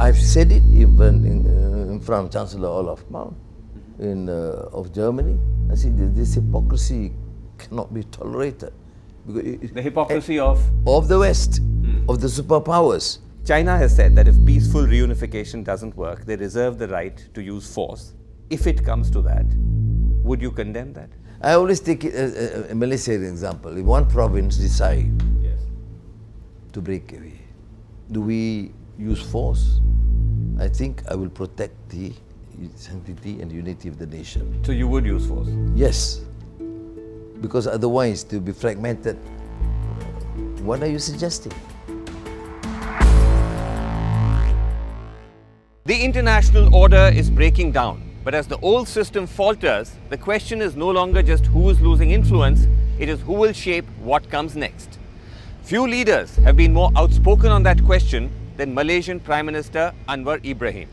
I've said it even in front of Chancellor Olaf Scholz of Germany. I said this hypocrisy cannot be tolerated. The hypocrisy of the West, of the superpowers. China has said that if peaceful reunification doesn't work, they reserve the right to use force. If it comes to that, would you condemn that? I always take it as Malaysia as an example. If one province decides to break away, do we use force? I think I will protect the sanctity and unity of the nation. So you would use force? Yes. Because otherwise, to be fragmented, what are you suggesting? The international order is breaking down, but as the old system falters, the question is no longer just who is losing influence, it is who will shape what comes next. Few leaders have been more outspoken on that question than Malaysian Prime Minister Anwar Ibrahim.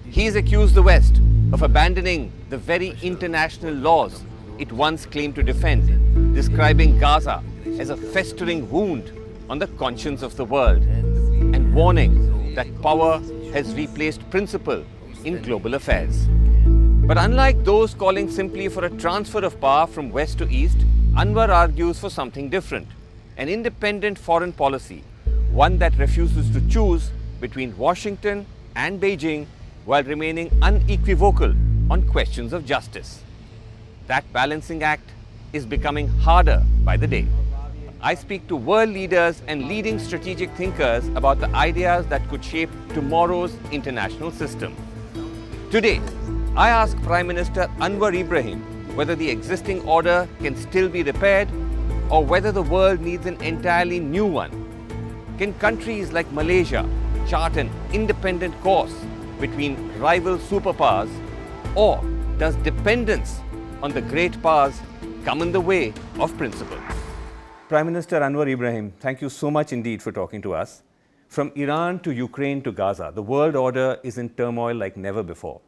He's accused the West of abandoning the very international laws it once claimed to defend, describing Gaza as a festering wound on the conscience of the world, and warning that power has replaced principle in global affairs. But unlike those calling simply for a transfer of power from west to east, Anwar argues for something different, an independent foreign policy, one that refuses to choose between Washington and Beijing while remaining unequivocal on questions of justice. That balancing act is becoming harder by the day. I speak to world leaders and leading strategic thinkers about the ideas that could shape tomorrow's international system. Today, I ask Prime Minister Anwar Ibrahim whether the existing order can still be repaired or whether the world needs an entirely new one. Can countries like Malaysia chart an independent course between rival superpowers, or does dependence on the great powers come in the way of principle? Prime Minister Anwar Ibrahim, thank you so much indeed for talking to us. From Iran to Ukraine to Gaza, the world order is in turmoil like never before.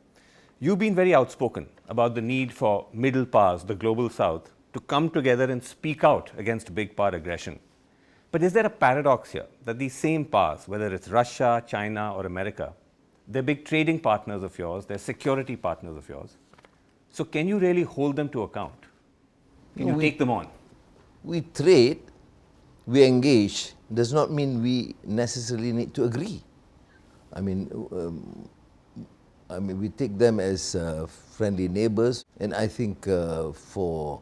You've been very outspoken about the need for middle powers, the global south, to come together and speak out against big power aggression. But is there a paradox here that these same powers, whether it's Russia, China, or America, they're big trading partners of yours, they're security partners of yours. So can you really hold them to account? Can you take them on? We trade, we engage, does not mean we necessarily need to agree. I mean, we take them as friendly neighbors, and I think for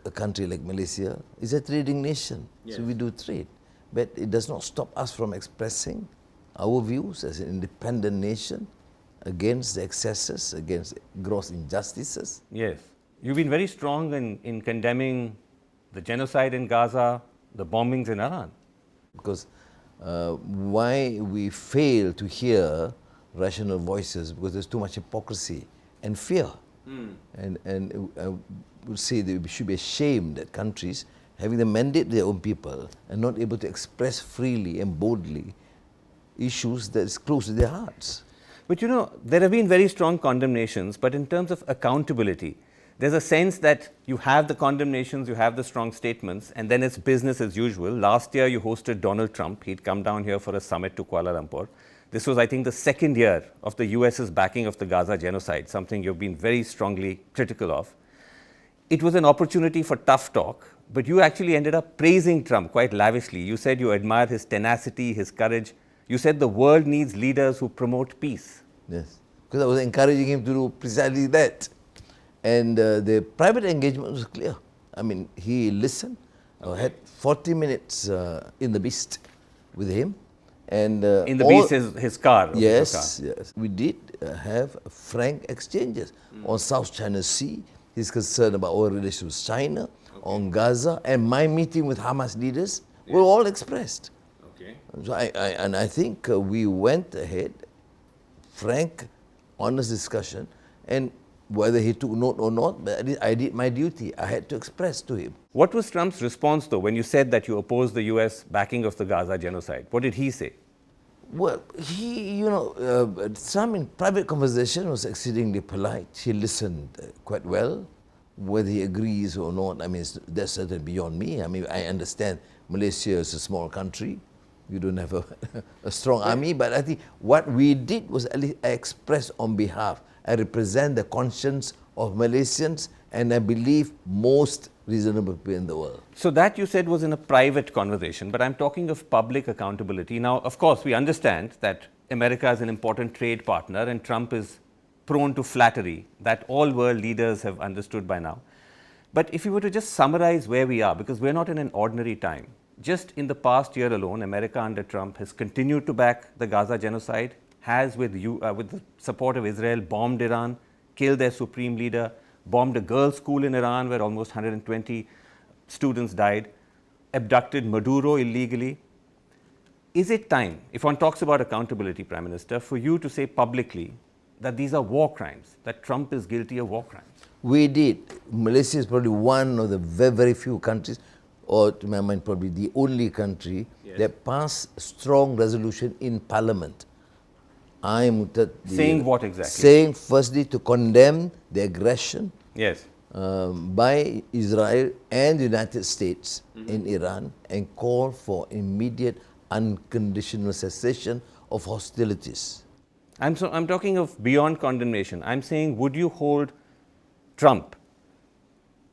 a country like Malaysia, it's a trading nation, so we do trade. But it does not stop us from expressing our views as an independent nation against the excesses, against gross injustices. Yes. You've been very strong in condemning the genocide in Gaza, the bombings in Iran. Because why we fail to hear rational voices, because there's too much hypocrisy and fear. And I would say that we should be ashamed that countries having the mandate their own people and not able to express freely and boldly issues that is close to their hearts. But you know, there have been very strong condemnations, but in terms of accountability, there's a sense that you have the condemnations, you have the strong statements, and then it's business as usual. Last year, you hosted Donald Trump. He'd come down here for a summit to Kuala Lumpur. This was, I think, the second year of the US's backing of the Gaza genocide, something you've been very strongly critical of. It was an opportunity for tough talk, but you actually ended up praising Trump quite lavishly. You said you admire his tenacity, his courage. You said the world needs leaders who promote peace. Yes, because I was encouraging him to do precisely that. And the private engagement was clear. I mean, he listened. I had 40 minutes in the Beast with him. And in the Beast is his car. Yes, yes. We did have frank exchanges on South China Sea. He's concerned about our relations with China, on Gaza, and my meeting with Hamas leaders were all expressed. Okay. So I think we went ahead, frank, honest discussion, and whether he took note or not, but I did my duty. I had to express to him. What was Trump's response, though, when you said that you opposed the US backing of the Gaza genocide? What did he say? Well, he, Trump in private conversation was exceedingly polite. He listened quite well. Whether he agrees or not, I mean, that's certainly beyond me. I mean, I understand Malaysia is a small country. you don't have a strong army, but I think what we did was at least express on behalf. I represent the conscience of Malaysians and I believe most reasonable people in the world. So that you said was in a private conversation, but I'm talking of public accountability. Now, of course, we understand that America is an important trade partner and Trump is prone to flattery. That all world leaders have understood by now. But if you were to just summarize where we are, because we're not in an ordinary time, just in the past year alone, America under Trump has continued to back the Gaza genocide, has with the support of Israel bombed Iran, killed their supreme leader, bombed a girls' school in Iran where almost 120 students died, abducted Maduro illegally. Is it time, if one talks about accountability, Prime Minister, for you to say publicly that these are war crimes, that Trump is guilty of war crimes? We did. Malaysia is probably one of the very, very few countries, or to my mind probably the only country, that passed strong resolution in Parliament. Saying what exactly? Saying firstly to condemn the aggression by Israel and the United States in Iran and call for immediate unconditional cessation of hostilities. I'm talking of beyond condemnation. I'm saying, would you hold Trump,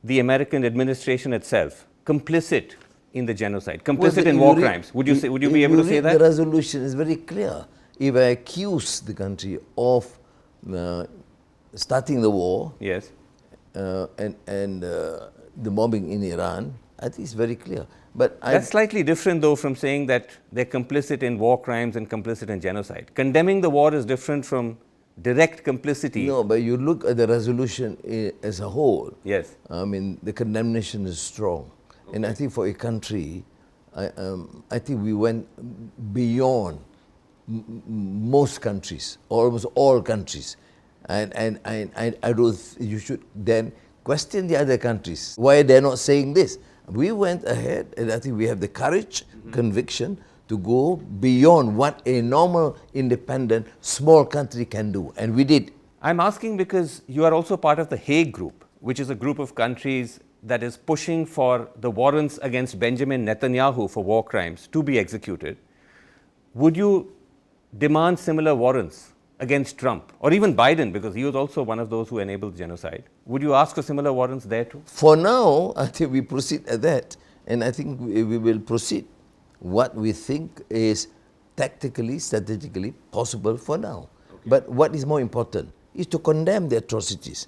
the American administration itself, complicit in the genocide, complicit in war crimes? Would you be able to say that? The resolution is very clear. If I accuse the country of starting the war, and the bombing in Iran, I think it's very clear. But that's slightly different, though, from saying that they're complicit in war crimes and complicit in genocide. Condemning the war is different from direct complicity. No, but you look at the resolution as a whole. Yes. I mean, the condemnation is strong. Okay. And I think for a country, I think we went beyond most countries, almost all countries. And I don't, you should then question the other countries, why they're not saying this. We went ahead, and I think we have the courage, conviction, to go beyond what a normal, independent, small country can do. And we did. I'm asking because you are also part of the Hague Group, which is a group of countries that is pushing for the warrants against Benjamin Netanyahu for war crimes to be executed. Would you demand similar warrants against Trump, or even Biden, because he was also one of those who enabled genocide? Would you ask for similar warrants there too? For now, I think we proceed at that, and I think we will proceed what we think is tactically, strategically possible for now. Okay. But what is more important is to condemn the atrocities.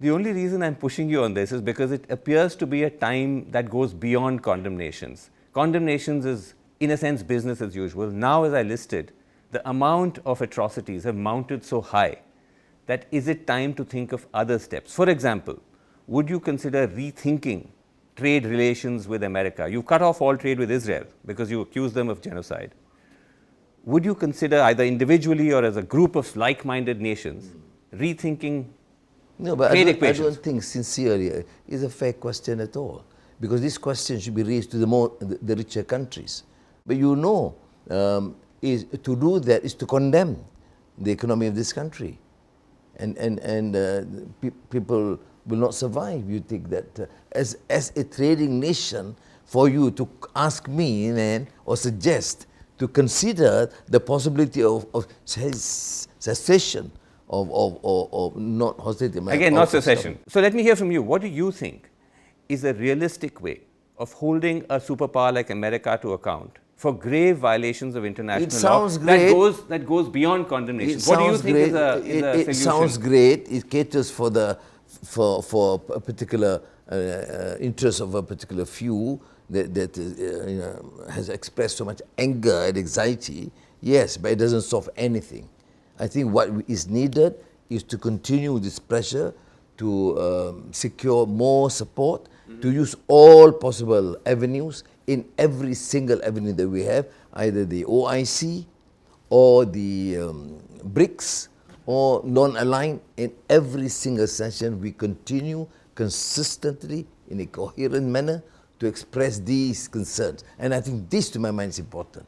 The only reason I'm pushing you on this is because it appears to be a time that goes beyond condemnations. Condemnations is, in a sense, business as usual. Now, as I listed, the amount of atrocities have mounted so high that is it time to think of other steps? For example, would you consider rethinking trade relations with America? You've cut off all trade with Israel because you accuse them of genocide. Would you consider, either individually or as a group of like-minded nations, rethinking trade equations? I don't think sincerely is a fair question at all, because this question should be raised to the richer countries. But you know, is to do that is to condemn the economy of this country, and people will not survive. You think that as a trading nation, for you to ask me then or suggest to consider the possibility of cessation of not hostility. Again, not secession. So let me hear from you. What do you think is a realistic way of holding a superpower like America to account for grave violations of international law that goes beyond condemnation? What do you think is a solution? It sounds great. It caters for a particular interest of a particular few that has expressed so much anger and anxiety. Yes, but it doesn't solve anything. I think what is needed is to continue this pressure to secure more support, to use all possible avenues in every single avenue that we have, either the OIC or the BRICS or non-aligned. In every single session, we continue consistently in a coherent manner to express these concerns. And I think this, to my mind, is important.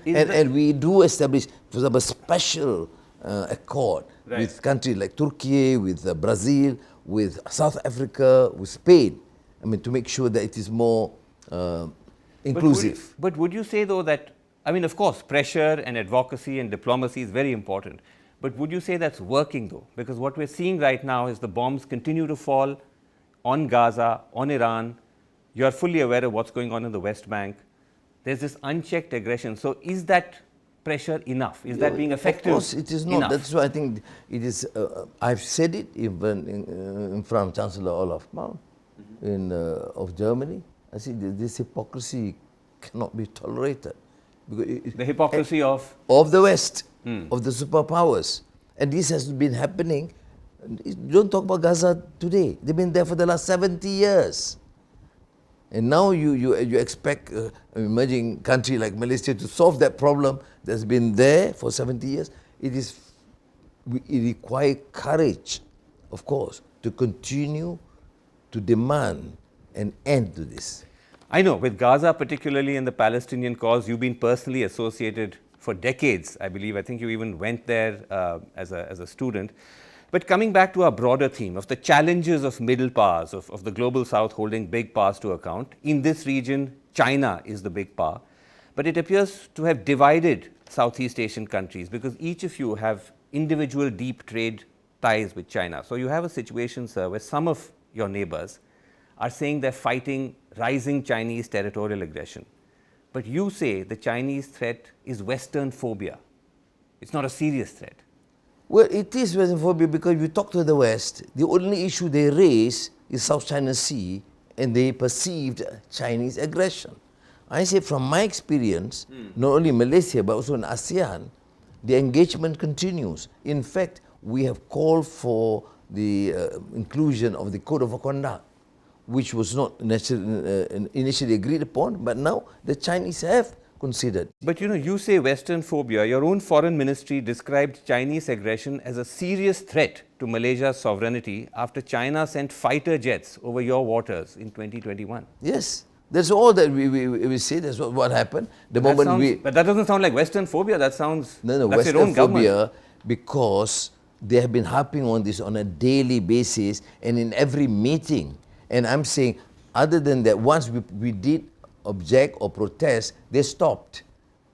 And we do establish, for example, a special accord with countries like Turkey, with Brazil, with South Africa, with Spain, I mean, to make sure that it is more inclusive. But would you say, though, that I mean, of course, pressure and advocacy and diplomacy is very important. But would you say that's working though? Because what we're seeing right now is the bombs continue to fall on Gaza, on Iran. You're fully aware of what's going on in the West Bank. There's this unchecked aggression. So is that pressure enough? Is that being effective? Of course, it is not. Enough? That's why I think it is. I've said it even in front of Chancellor Olaf Scholz of Germany. I said this hypocrisy cannot be tolerated. Because The hypocrisy of the West, of the superpowers. And this has been happening. Don't talk about Gaza today. They've been there for the last 70 years. And now you expect an emerging country like Malaysia to solve that problem that's been there for 70 years. It requires courage, of course, to continue to demand an end to this. I know, with Gaza particularly and the Palestinian cause, you've been personally associated for decades, I believe. I think you even went there as a student. But coming back to our broader theme of the challenges of middle powers, of the global south holding big powers to account, in this region, China is the big power. But it appears to have divided Southeast Asian countries because each of you have individual deep trade ties with China. So you have a situation, sir, where some of your neighbors are saying they're fighting rising Chinese territorial aggression. But you say the Chinese threat is Western phobia. It's not a serious threat. Well, it is Western phobia because if you talk to the West, the only issue they raise is South China Sea and they perceived Chinese aggression. I say from my experience, not only Malaysia but also in ASEAN, the engagement continues. In fact, we have called for the inclusion of the Code of Conduct, which was not initially agreed upon, but now the Chinese have considered. But you say Western phobia. Your own foreign ministry described Chinese aggression as a serious threat to Malaysia's sovereignty after China sent fighter jets over your waters in 2021. Yes, that's all that we say. That's what happened. But that doesn't sound like Western phobia. That sounds no that's Western your own phobia government. Because they have been harping on this on a daily basis and in every meeting. And I'm saying, other than that, once we did object or protest, they stopped.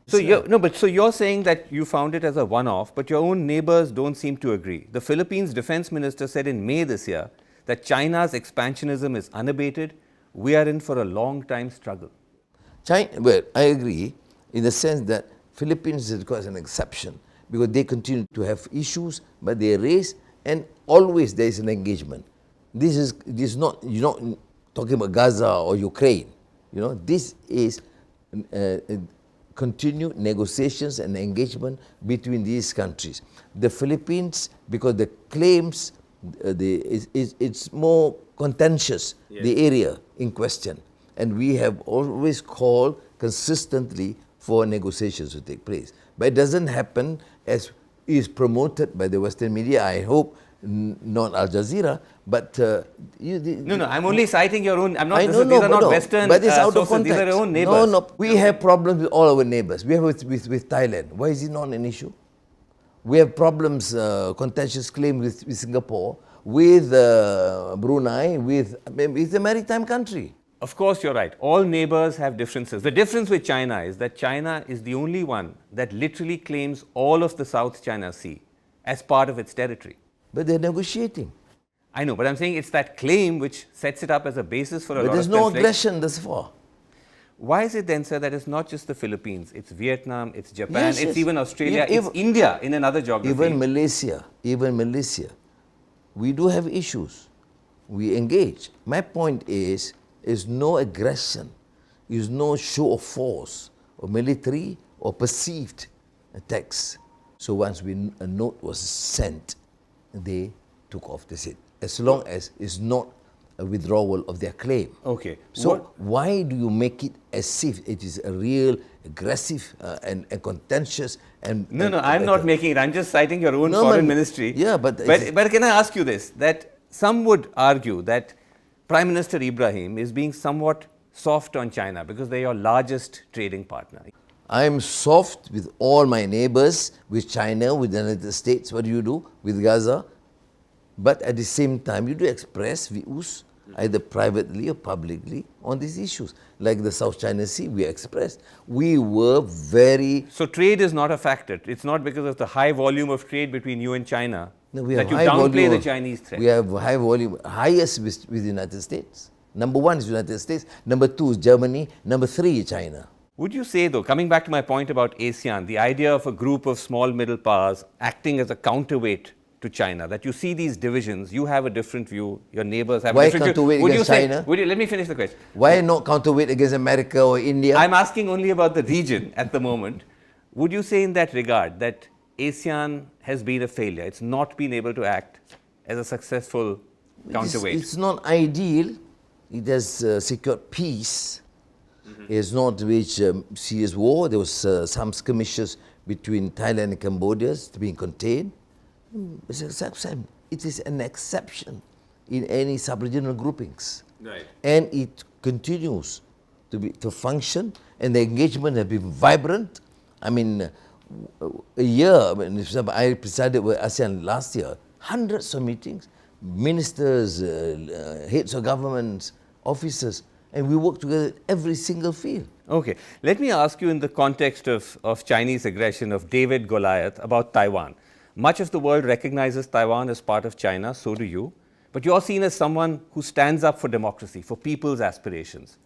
So you're saying that you found it as a one-off, but your own neighbors don't seem to agree. The Philippines defense minister said in May this year that China's expansionism is unabated. We are in for a long time struggle. Well, I agree in the sense that Philippines is an exception because they continue to have issues, but they raise, and always there is an engagement. This is not, you're not talking about Gaza or Ukraine. This is continued negotiations and engagement between these countries. The Philippines, because the claims, it's more contentious, the area in question. And we have always called consistently for negotiations to take place. But it doesn't happen as is promoted by the Western media. I hope not Al Jazeera, but No, I'm only citing your own. I'm not. These are not Western but it's out of sources. context. These are your own neighbors. No, we have problems with all our neighbors. We have with Thailand. Why is it not an issue? We have problems, contentious claims with Singapore, with Brunei, with a maritime country. Of course, you're right. All neighbors have differences. The difference with China is that China is the only one that literally claims all of the South China Sea as part of its territory. But they're negotiating. I know, but I'm saying it's that claim which sets it up as a basis for a lot of But there's no aggression thus far. Why is it then, sir, that it's not just the Philippines, it's Vietnam, it's Japan, Yes, it's yes. even Australia, it's India in another geography. Even Malaysia, we do have issues. We engage. My point is no aggression, is no show of force or military or perceived attacks. So once a note was sent, they took off the seat, as long as it's not a withdrawal of their claim. Okay. So why do you make it as if it is a real aggressive and contentious and... No, I'm not making it. I'm just citing your own foreign ministry. Yeah, but can I ask you this? That some would argue that Prime Minister Ibrahim is being somewhat soft on China because they're your largest trading partner. I'm soft with all my neighbors, with China, with the United States. What do you do with Gaza? But at the same time, you do express views either privately or publicly, on these issues. Like the South China Sea, we expressed. We were very... So trade is not a factor. It's not because of the high volume of trade between you and China No, we that have you high downplay volume the of- Chinese threat. We have high volume, highest with the United States. Number 1 is United States, number 2 is Germany, number 3 is China. Would you say, though, coming back to my point about ASEAN, the idea of a group of small middle powers acting as a counterweight to China, that you see these divisions, you have a different view, your neighbors have Why a different view. counterweight Would you against say, China? let me finish the question. Why not counterweight against America or India? I'm asking only about the region at the moment. Would you say in that regard that ASEAN has been a failure? It's not been able to act as a successful counterweight. It's not ideal. It has secured peace. It has not reached serious war. There was some skirmishes between Thailand and Cambodia being contained. It is an exception in any sub-regional groupings. Right. And it continues to function, and the engagement has been vibrant. I mean, a year, I presided with ASEAN last year, hundreds of meetings, ministers, heads of governments, officers, and we work together in every single field. Okay. Let me ask you in the context of Chinese aggression, of David Goliath, about Taiwan. Much of the world recognizes Taiwan as part of China, so do you. But you're seen as someone who stands up for democracy, for people's aspirations.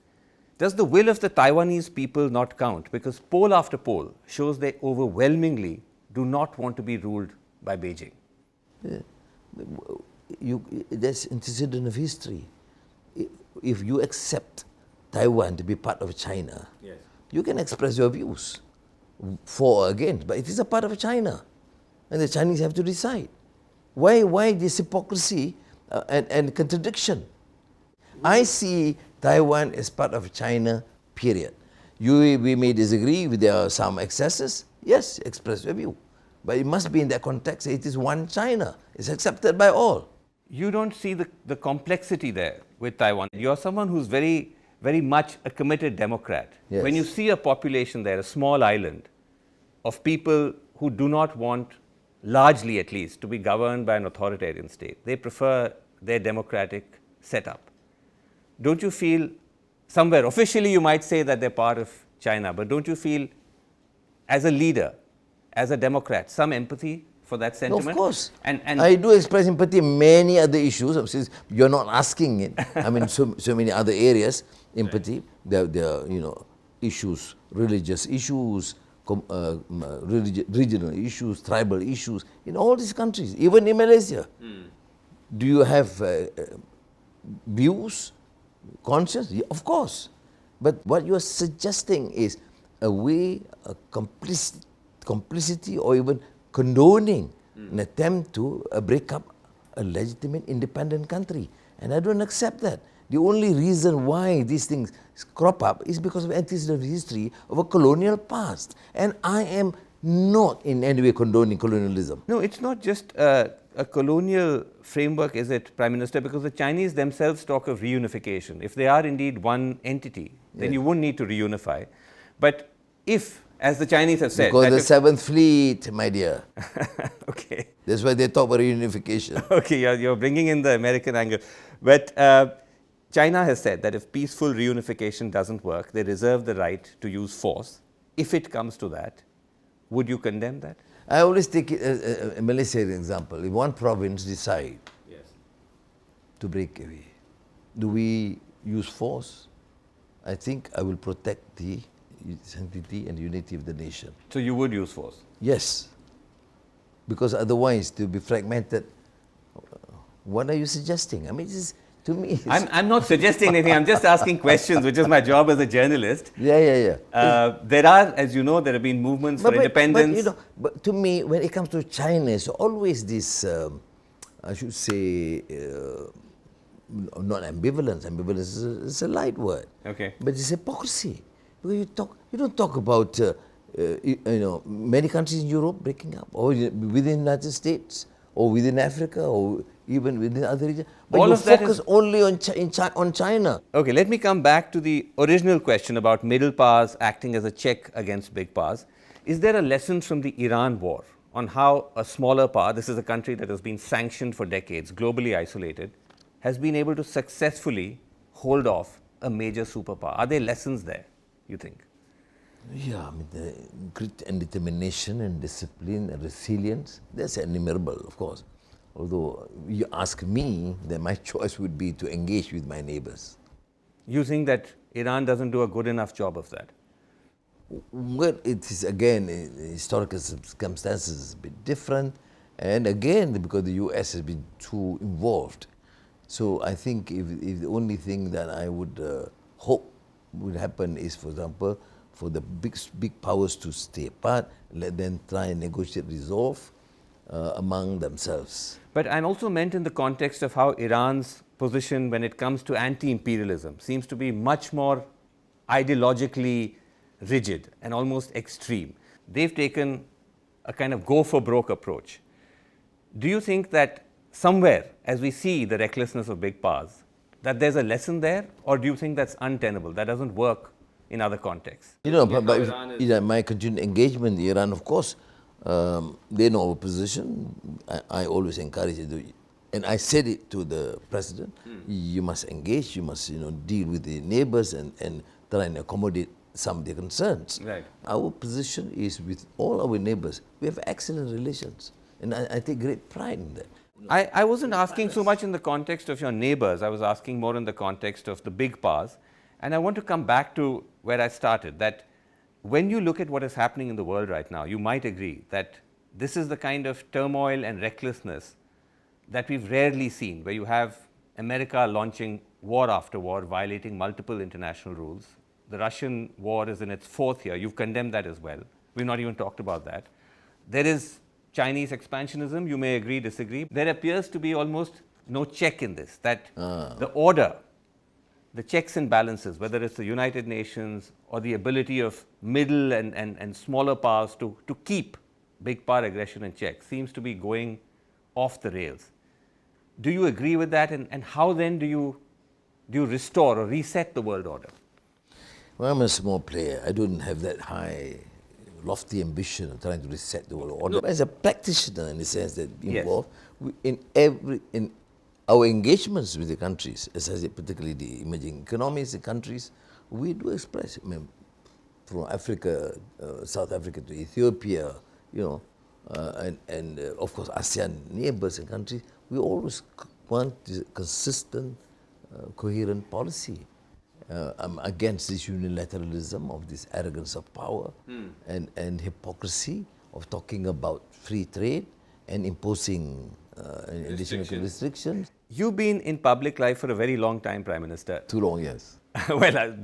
Does the will of the Taiwanese people not count? Because poll after poll shows they overwhelmingly do not want to be ruled by Beijing. That's antecedent of history. If you accept Taiwan to be part of China, Yes. you can express your views for or against, but it is a part of China, and the Chinese have to decide. Why this hypocrisy and contradiction? I see Taiwan as part of China, period. We may disagree, there are some excesses, yes, express your view. But it must be in that context, it is one China, it's accepted by all. You don't see the complexity there with Taiwan. You're someone who's very, very much a committed Democrat. Yes. When you see a population there, a small island of people who do not want, largely at least, to be governed by an authoritarian state, they prefer their democratic setup. Don't you feel somewhere, officially you might say that they're part of China, but don't you feel as a leader, as a Democrat, some empathy for that No, sentiment? of course. And I do express empathy in many other issues. Since you're not asking it, I mean, so many other areas, empathy. There are, issues, religious issues, regional issues, tribal issues in all these countries, even in Malaysia. Do you have views, conscience? Yeah, of course. But what you are suggesting is a way, a complicity or even condoning an attempt to break up a legitimate independent country. And I don't accept that. The only reason why these things crop up is because of antecedent history of a colonial past. And I am not in any way condoning colonialism. no, it's not just a colonial framework, is it, Prime Minister? Because the Chinese themselves talk of reunification. If they are indeed one entity, then you wouldn't need to reunify. But if, as the Chinese have said... Because that the if- Seventh Fleet, my dear. Okay. That's why they talk about reunification. Okay, you're bringing in the American angle. But China has said that if peaceful reunification doesn't work, they reserve the right to use force. If it comes to that, would you condemn that? I always take it as a Malaysia as an example. If one province decide to break away, do we use force? I think I will protect the sanctity and unity of the nation. So you would use force? Yes. Because otherwise, to be fragmented, what are you suggesting? I mean, to me, it's, I'm not suggesting anything. I'm just asking questions, which is my job as a journalist. yeah. There are, as you know, there have been movements for independence. But to me, when it comes to China, it's always this, I should say, not ambivalence. Ambivalence is a light word. Okay. But it's hypocrisy. Because you don't talk about, many countries in Europe breaking up, or within the United States, or within Africa, or even within other regions. But All you of that focus only on China. Okay, let me come back to the original question about middle powers acting as a check against big powers. Is there a lesson from the Iran war on how a smaller power, this is a country that has been sanctioned for decades, globally isolated, has been able to successfully hold off a major superpower? Are there lessons there, you think? Yeah, I mean, the grit and determination and discipline and resilience, that's innumerable, of course. Although you ask me, then my choice would be to engage with my neighbors. You think that Iran doesn't do a good enough job of that? Well, it is again, historical circumstances a bit different. And again, because the US has been too involved. So I think if the only thing that I would hope would happen is, for example, for the big powers to stay apart, let them try and negotiate, resolve among themselves. But I'm also meant in the context of how Iran's position when it comes to anti-imperialism seems to be much more ideologically rigid and almost extreme. They've taken a kind of go-for-broke approach. Do you think that somewhere, as we see the recklessness of big powers, that there's a lesson there, or do you think that's untenable, that doesn't work in other contexts? You know, but my continued engagement in Iran, of course, they know our position. I always encourage it, and I said it to the president. You must engage. You must, deal with the neighbors and try and accommodate some of their concerns. Right. Our position is with all our neighbors. We have excellent relations, and I take great pride in that. I wasn't asking so much in the context of your neighbors. I was asking more in the context of the big powers. And I want to come back to where I started, that when you look at what is happening in the world right now, you might agree that this is the kind of turmoil and recklessness that we've rarely seen, where you have America launching war after war, violating multiple international rules. The Russian war is in its fourth year. You've condemned that as well. We've not even talked about that. There is Chinese expansionism. You may agree, disagree. There appears to be almost no check in this, that the order, the checks and balances, whether it's the United Nations or the ability of middle and smaller powers to keep big power aggression in check, seems to be going off the rails. Do you agree with that? And how then do you restore or reset the world order? Well, I'm a small player. I don't have that high, lofty ambition of trying to reset the world order. As a practitioner, in the sense that involved in our engagements with the countries, as I said, particularly the emerging economies, the countries, we do express, from Africa, South Africa to Ethiopia, and of course ASEAN neighbors and countries, we always want this consistent, coherent policy. I'm against this unilateralism of this arrogance of power and hypocrisy of talking about free trade and imposing additional restrictions. You've been in public life for a very long time, Prime Minister. Too long, yes. Well,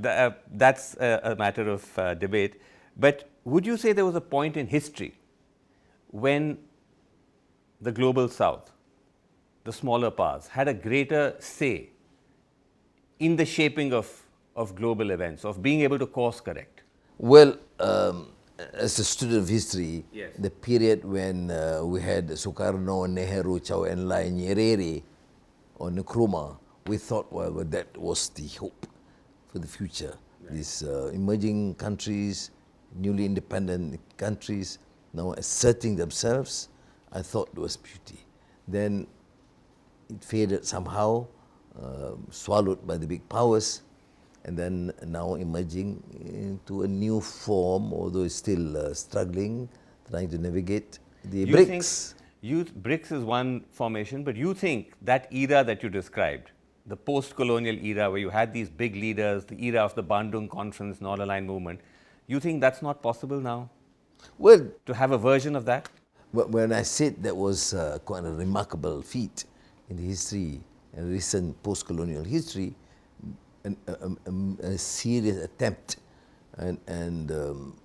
that's a matter of debate. But would you say there was a point in history when the global south, the smaller powers, had a greater say in the shaping of global events, of being able to course correct? Well, as a student of history, Yes. the period when we had Sukarno, Nehru, Chao En-lai, Nyerere, or Nkrumah, we thought, well, that was the hope for the future. Right. These emerging countries, newly independent countries, now asserting themselves, I thought it was beauty. Then it faded somehow, swallowed by the big powers, and then now emerging into a new form, although it's still struggling, trying to navigate the BRICS. BRICS is one formation, but you think that era that you described, the post-colonial era where you had these big leaders, the era of the Bandung Conference, non-aligned movement, you think that's not possible now? Well, to have a version of that? When I said that was quite a remarkable feat in the history, recent post-colonial history, a serious attempt, and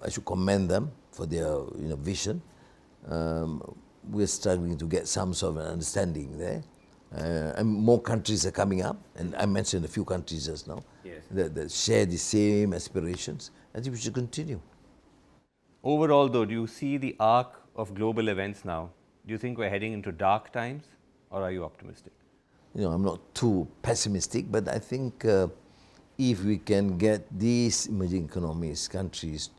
I should commend them for their vision. We're struggling to get some sort of an understanding there. And more countries are coming up, and I mentioned a few countries just now, yes, that share the same aspirations. I think we should continue. Overall, though, do you see the arc of global events now? Do you think we're heading into dark times, or are you optimistic? I'm not too pessimistic, but I think if we can get these emerging economies, countries,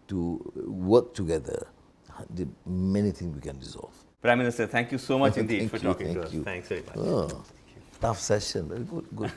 to work together, many things we can resolve. Prime Minister, thank you so much indeed Thank for you, talking thank to us. you. Thanks very much. Oh. Thank you. Tough session, very good, good.